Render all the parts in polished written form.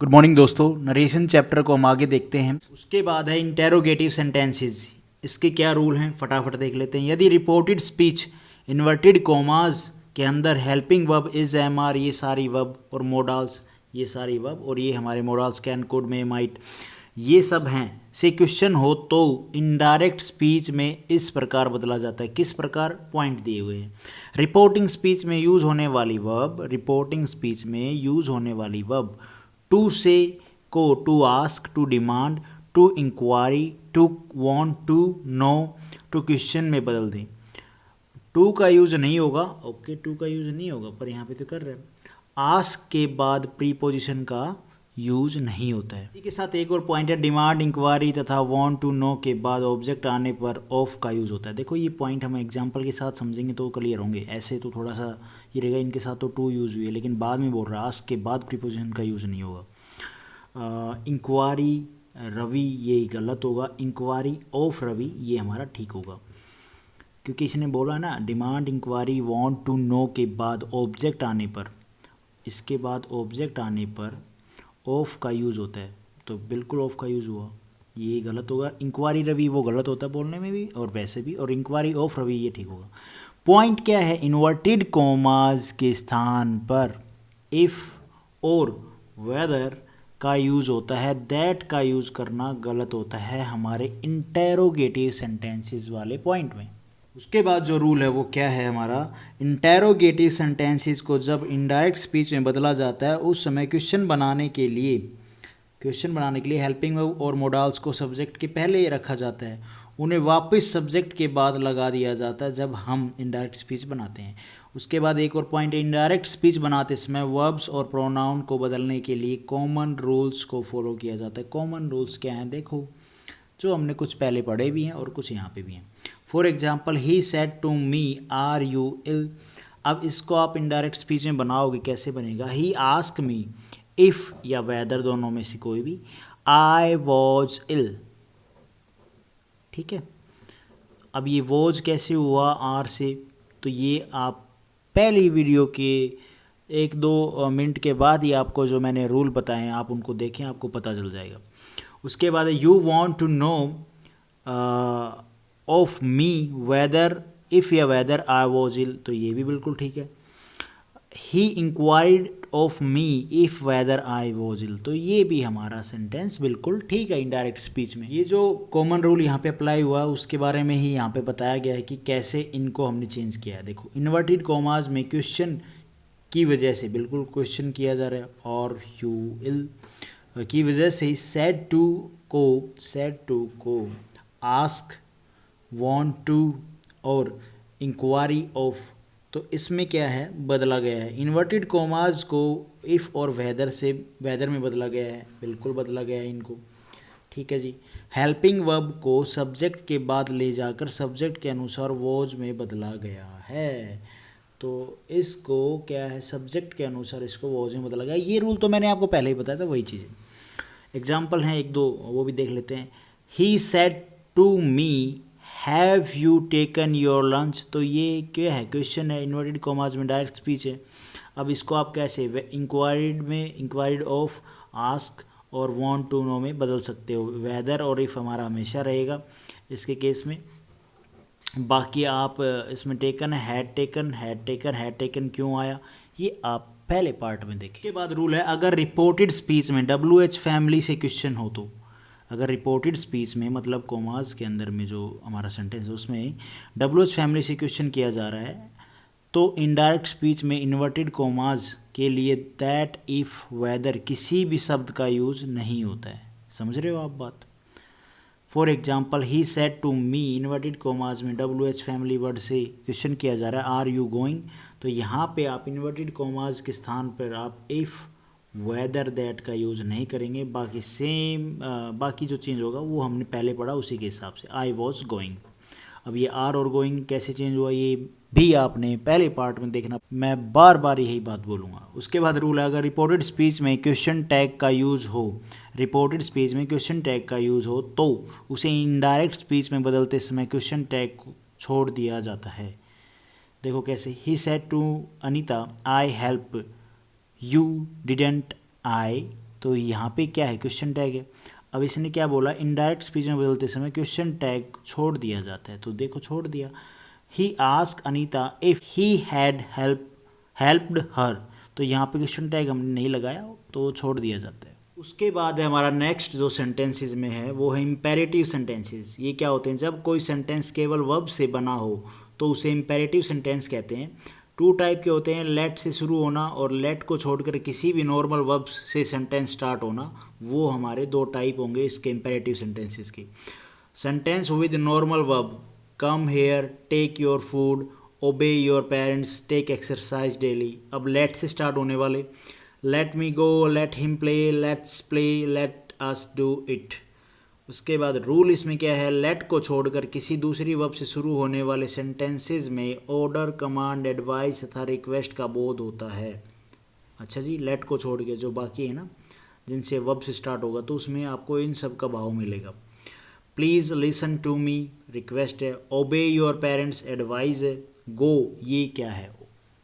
Good morning दोस्तों, narration chapter को हम आगे देखते हैं। उसके बाद है इंटेरोगेटिव सेंटेंसेस। इसके क्या रूल हैं फटाफट देख लेते हैं। यदि रिपोर्टेड स्पीच इन्वर्टेड कॉमास के अंदर helping verb is am are, ये सारी वर्ब और मोडाल्स, ये सारी वर्ब और ये हमारे मोडाल्स कैन कोड में माइट, ये सब हैं से क्वेश्चन हो तो इनडायरेक्ट स्पीच में इस प्रकार बदला जाता है। किस प्रकार? पॉइंट दिए हुए हैं। रिपोर्टिंग स्पीच में यूज होने वाली वर्ब, रिपोर्टिंग स्पीच में यूज होने वाली वर्ब टू से को to ask, to demand, to inquiry, to want, to know, to question में बदल दें। टू का यूज नहीं होगा, ओके, टू का यूज नहीं होगा, पर यहाँ पे तो कर रहे हैं। आस्क के बाद प्रीपोजिशन का यूज नहीं होता है। इसी के साथ एक और पॉइंट है, डिमांड, इंक्वायरी तथा वांट टू नो के बाद ऑब्जेक्ट आने पर ऑफ का यूज होता है। देखो ये पॉइंट हम एग्जांपल के साथ समझेंगे तो क्लियर होंगे। ऐसे तो थोड़ा सा ये रहेगा, इनके साथ तो टू यूज हुई है, लेकिन बाद में बोल रहा है आस्क के बाद प्रीपोजिशन का यूज नहीं होगा। इंक्वायरी रवि, ये गलत होगा। इंक्वायरी ऑफ रवि, ये हमारा ठीक होगा, क्योंकि इसने बोला ना demand, inquiry, want to know के बाद ऑब्जेक्ट आने पर, इसके बाद ऑब्जेक्ट आने पर ऑफ का यूज़ होता है, तो बिल्कुल ऑफ का यूज़ हुआ, ये गलत होगा। इंक्वायरी रवि वो गलत होता है बोलने में भी और वैसे भी, और इंक्वायरी ऑफ रवि ये ठीक होगा। पॉइंट क्या है? इन्वर्टेड कॉमास के स्थान पर इफ़ और वेदर का यूज़ होता है, दैट का यूज़ करना गलत होता है हमारे इंटेरोगेटिव सेंटेंसेस वाले पॉइंट में। उसके बाद जो रूल है वो क्या है हमारा, इंटेरोगेटिव सेंटेंसेस को जब इनडायरेक्ट स्पीच में बदला जाता है उस समय क्वेश्चन बनाने के लिए हेल्पिंग वर्ब और मोडाल्स को सब्जेक्ट के पहले रखा जाता है, उन्हें वापस सब्जेक्ट के बाद लगा दिया जाता है जब हम इनडायरेक्ट स्पीच बनाते हैं। उसके बाद एक और पॉइंट है, इनडायरेक्ट स्पीच बनाते समय वर्ब्स और प्रोनाउन को बदलने के लिए कॉमन रूल्स को फॉलो किया जाता है। कॉमन रूल्स क्या हैं? देखो, जो हमने कुछ पहले पढ़े भी हैं और कुछ यहाँ पे भी हैं। For example, he said to me are you ill. अब इसको आप इनडायरेक्ट स्पीच में बनाओगे, कैसे बनेगा? ही आस्क मी इफ़ या वेदर, दोनों में से कोई भी, आई वॉज इल। ठीक है, अब ये वॉज कैसे हुआ? आर से। तो ये आप पहली वीडियो के 1-2 मिनट के बाद ही आपको जो मैंने रूल बताए हैं आप उनको देखें, आपको पता चल जाएगा। उसके बाद you want to know of me whether, if या वेदर आई वॉज इल, तो ये भी बिल्कुल ठीक है। He inquired of me if whether I was ill, तो ये भी हमारा सेंटेंस बिल्कुल ठीक है इनडायरेक्ट स्पीच में। ये जो कॉमन रूल यहाँ पे अप्लाई हुआ उसके बारे में ही यहाँ पे बताया गया है कि कैसे इनको हमने चेंज किया है। देखो, इन्वर्टेड कॉमाज में क्वेश्चन की वजह से, बिल्कुल क्वेश्चन किया जा रहा है, और यू इल की वजह से सेड टू को आस्क, वांट टू और इंक्वायरी ऑफ, तो इसमें क्या है? बदला गया है। इन्वर्टेड कॉमाज को इफ़ और वेदर से वेदर में बदला गया है, बिल्कुल बदला गया है इनको। ठीक है जी। हेल्पिंग वर्ब को सब्जेक्ट के बाद ले जाकर सब्जेक्ट के अनुसार वॉज में बदला गया है, तो इसको क्या है, सब्जेक्ट के अनुसार इसको वॉज में बदला गया। ये रूल तो मैंने आपको पहले ही बताया था, वही चीज़। एग्जाम्पल हैं 1-2, वो भी देख लेते हैं। He said to me have you taken your lunch, तो ये क्या है? क्वेश्चन है, इन्वर्टेड कॉमाज में डायरेक्ट स्पीच है। अब इसको आप कैसे इंक्वायर्ड में, इंक्वायर्ड ऑफ, आस्क और वांट टू नो में बदल सकते हो। वेदर और इफ़ हमारा हमेशा रहेगा इसके केस में। बाकी आप इसमें टेकन है, हैड टेकन क्यों आया, ये आप पहले पार्ट में देखें। के बाद रूल है, अगर रिपोर्टेड स्पीच में WH फैमिली से क्वेश्चन हो तो, अगर रिपोर्टेड स्पीच में मतलब कॉमास के अंदर में जो हमारा सेंटेंस है उसमें WH फैमिली से क्वेश्चन किया जा रहा है, तो इनडायरेक्ट स्पीच में इन्वर्टेड कॉमास के लिए दैट, इफ़, वेदर किसी भी शब्द का यूज़ नहीं होता है। समझ रहे हो आप बात? For example, he said to me, inverted commas में WH फैमिली वर्ड से क्वेश्चन किया जा रहा है, आर यू गोइंग, तो यहाँ पे आप इन्वर्टेड कॉमास के स्थान पर आप इफ़, वेदर, दैट का यूज़ नहीं करेंगे। बाकी सेम बाकी जो चेंज होगा वो हमने पहले पढ़ा उसी के हिसाब से, आई वॉज गोइंग। अब ये आर और गोइंग कैसे चेंज हुआ ये भी आपने पहले पार्ट में देखना, मैं बार बार यही बात बोलूँगा। उसके बाद रूल है, अगर रिपोर्टेड स्पीच में क्वेश्चन टैग का यूज़ हो, रिपोर्टेड स्पीच में क्वेश्चन टैग का यूज़ हो तो उसे इनडायरेक्ट स्पीच में बदलते समय क्वेश्चन टैग को छोड़ दिया जाता है। देखो कैसे, he said to Anita I help you didn't I तो यहाँ पे क्या है, क्वेश्चन टैग है। अब इसने क्या बोला, इनडायरेक्ट स्पीच में बदलते समय क्वेश्चन टैग छोड़ दिया जाता है, तो देखो छोड़ दिया। He ask Anita if he had helped her, तो यहाँ पे क्वेश्चन टैग हमने नहीं लगाया तो छोड़ दिया जाता है। उसके बाद है हमारा नेक्स्ट जो सेंटेंसेस में है वो है इम्पेरेटिव सेंटेंसेस। ये क्या होते हैं, जब कोई सेंटेंस केवल वर्ब से बना हो तो उसे इम्पेरेटिव सेंटेंस कहते हैं। 2 टाइप के होते हैं, लेट से शुरू होना और लेट को छोड़कर किसी भी नॉर्मल वर्ब से सेंटेंस स्टार्ट होना, वो हमारे 2 टाइप होंगे इसके इम्पेरेटिव सेंटेंसेस की। Sentence with normal verb, come here, take your food, obey your parents, take exercise daily. अब लेट से स्टार्ट होने वाले, let me go, let him play, let's play, let us do it. उसके बाद rule इसमें क्या है, लेट को छोड़कर किसी दूसरी वर्ब से शुरू होने वाले सेंटेंसेस में ऑर्डर, कमांड, एडवाइस तथा रिक्वेस्ट का बोध होता है। अच्छा जी, लेट को छोड़ के जो बाकी है ना जिनसे वर्ब से स्टार्ट होगा तो उसमें आपको इन सब का भाव मिलेगा। Please listen to me, request है। ओबे योर पेरेंट्स, एडवाइस है। गो, ये क्या है,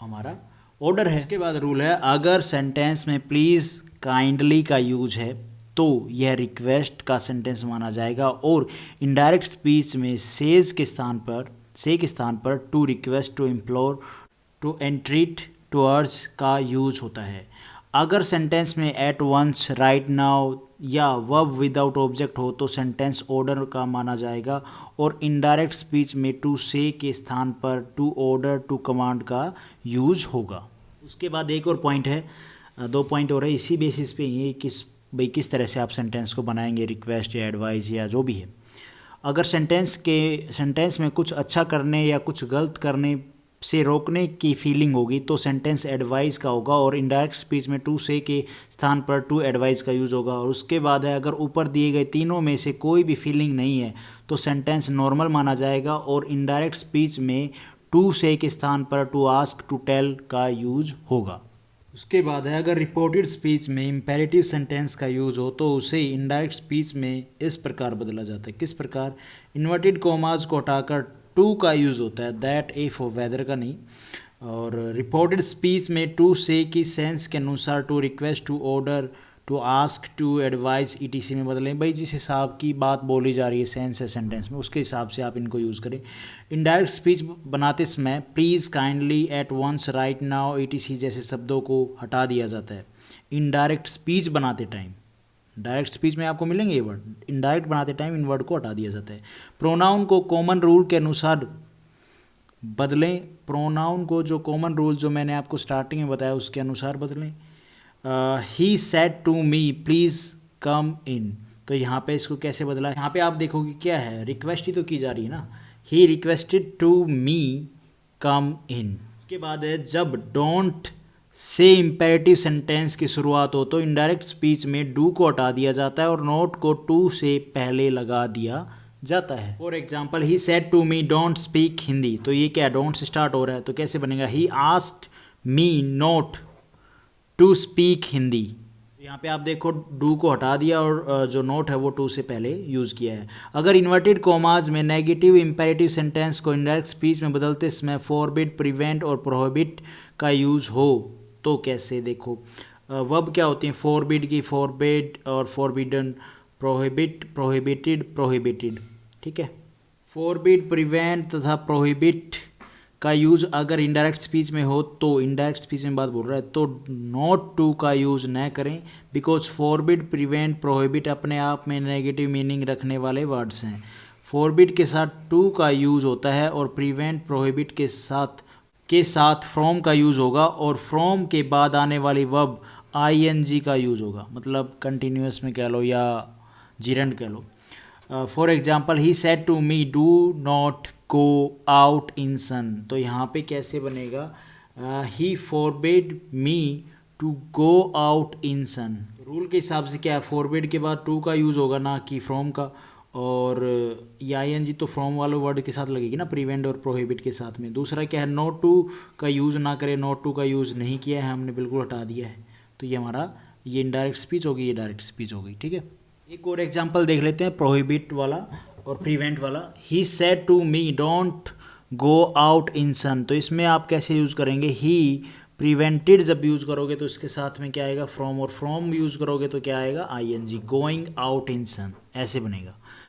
हमारा ऑर्डर है। उसके बाद रूल है, अगर सेंटेंस में प्लीज़, काइंडली का यूज है तो यह रिक्वेस्ट का सेंटेंस माना जाएगा, और इनडायरेक्ट स्पीच में सेज के स्थान पर to request, to implore, to entreat, to urge का यूज होता है। अगर सेंटेंस में एट वंस, राइट नाउ या वर्ब विदाउट ऑब्जेक्ट हो तो सेंटेंस ऑर्डर का माना जाएगा, और इनडायरेक्ट स्पीच में टू से के स्थान पर टू ऑर्डर, टू कमांड का यूज होगा। उसके बाद एक और पॉइंट है, 2 पॉइंट हो रहे हैं इसी बेसिस पे, ये किस तरह से आप सेंटेंस को बनाएंगे, रिक्वेस्ट या एडवाइस या जो भी है। अगर सेंटेंस में कुछ अच्छा करने या कुछ गलत करने से रोकने की फीलिंग होगी तो सेंटेंस एडवाइस का होगा, और इनडायरेक्ट स्पीच में टू से के स्थान पर टू एडवाइस का यूज़ होगा। और उसके बाद है, अगर ऊपर दिए गए तीनों में से कोई भी फीलिंग नहीं है तो सेंटेंस नॉर्मल माना जाएगा, और इनडायरेक्ट स्पीच में टू से के स्थान पर टू आस्क, टू टेल का यूज होगा। उसके बाद है, अगर रिपोर्टेड स्पीच में इम्पेरेटिव सेंटेंस का यूज़ हो तो उसे इनडायरेक्ट स्पीच में इस प्रकार बदला जाता है। किस प्रकार, इन्वर्टेड कॉमाज को हटाकर टू का यूज़ होता है, दैट, इफ, वेदर का नहीं। और रिपोर्टेड स्पीच में टू से की सेंस के अनुसार to request, to order, to ask, to advice, ETC में बदलें। भाई जिस हिसाब की बात बोली जा रही है सेंस है सेंटेंस में, उसके हिसाब से आप इनको यूज़ करें। इनडायरेक्ट स्पीच बनाते समय please, kindly, at once, right now, ETC जैसे शब्दों को हटा दिया जाता है इनडायरेक्ट स्पीच बनाते टाइम। डायरेक्ट स्पीच में आपको मिलेंगे ये वर्ड, इनडायरेक्ट बनाते टाइम इन वर्ड को हटा दिया जाता है। प्रोनाउन को कॉमन रूल के अनुसार बदलें, प्रोनाउन को जो कॉमन रूल जो मैंने आपको स्टार्टिंग में बताया उसके अनुसार बदलें। He said to me please come in, तो यहाँ पे इसको कैसे बदला, यहाँ पे आप देखोगे क्या है, रिक्वेस्ट ही तो की जा रही है ना, ही रिक्वेस्टेड टू मी कम इन। उसके बाद है, जब डोंट से इम्पेरेटिव सेंटेंस की शुरुआत हो तो इनडायरेक्ट स्पीच में डू को हटा दिया जाता है और नोट को टू से पहले लगा दिया जाता है। For example, he said to me don't speak Hindi, तो ये क्या, डोंट से स्टार्ट हो रहा है तो कैसे बनेगा, he asked me not to speak Hindi. यहाँ पे आप देखो डू को हटा दिया और जो नोट है वो टू से पहले यूज़ किया है। अगर इन्वर्टेड कॉमाज में नेगेटिव इम्पेरेटिव सेंटेंस को इनडायरेक्ट स्पीच में बदलते समय फॉरबिड, प्रिवेंट और प्रोहिबिट का यूज़ हो तो कैसे, देखो वर्ब क्या होती हैं, फॉरबिड की फॉरबिड और फॉरबिडन, प्रोहिबिट, प्रोहिबिटेड, प्रोहिबिटेड, ठीक है। फॉरबिड, प्रिवेंट तथा प्रोहिबिट का यूज़ अगर इनडायरेक्ट स्पीच में हो तो, इनडायरेक्ट स्पीच में बात बोल रहा है तो नॉट टू का यूज़ न करें, बिकॉज फॉरबिड, प्रिवेंट, प्रोहिबिट अपने आप में नेगेटिव मीनिंग रखने वाले वर्ड्स हैं। फॉरबिड के साथ टू का यूज़ होता है और प्रिवेंट, प्रोहिबिट के साथ फ्रॉम का यूज़ होगा, और फ्रॉम के बाद आने वाली वर्ब ING का यूज़ होगा, मतलब कंटिन्यूस में कह लो या जीरेंड कह लो। For example, he said to me do not go out in sun, तो यहाँ पे कैसे बनेगा, he forbid me to go out in sun. Rule के हिसाब से क्या है, फॉरबिड के बाद टू का यूज़ होगा ना कि फ्रॉम का, और ये ING तो फ्रॉम वाले वर्ड के साथ लगेगी ना, प्रिवेंट और प्रोहिबिट के साथ में। दूसरा क्या है, नॉट टू का यूज़ ना करें, नॉट टू का यूज़ नहीं किया है हमने, बिल्कुल हटा दिया है, तो ये हमारा ये इनडायरेक्ट स्पीच होगी, ये डायरेक्ट स्पीच होगी, ठीक है। एक और एग्जांपल देख लेते हैं प्रोहिबिट वाला और प्रिवेंट वाला। He said to me don't go out in sun, तो इसमें आप कैसे यूज़ करेंगे, ही प्रिवेंटेड जब यूज़ करोगे तो इसके साथ में क्या आएगा फ्रॉम, और फ्रॉम यूज़ करोगे तो क्या आएगा आईएनजी, गोइंग आउट इन सन, ऐसे बनेगा।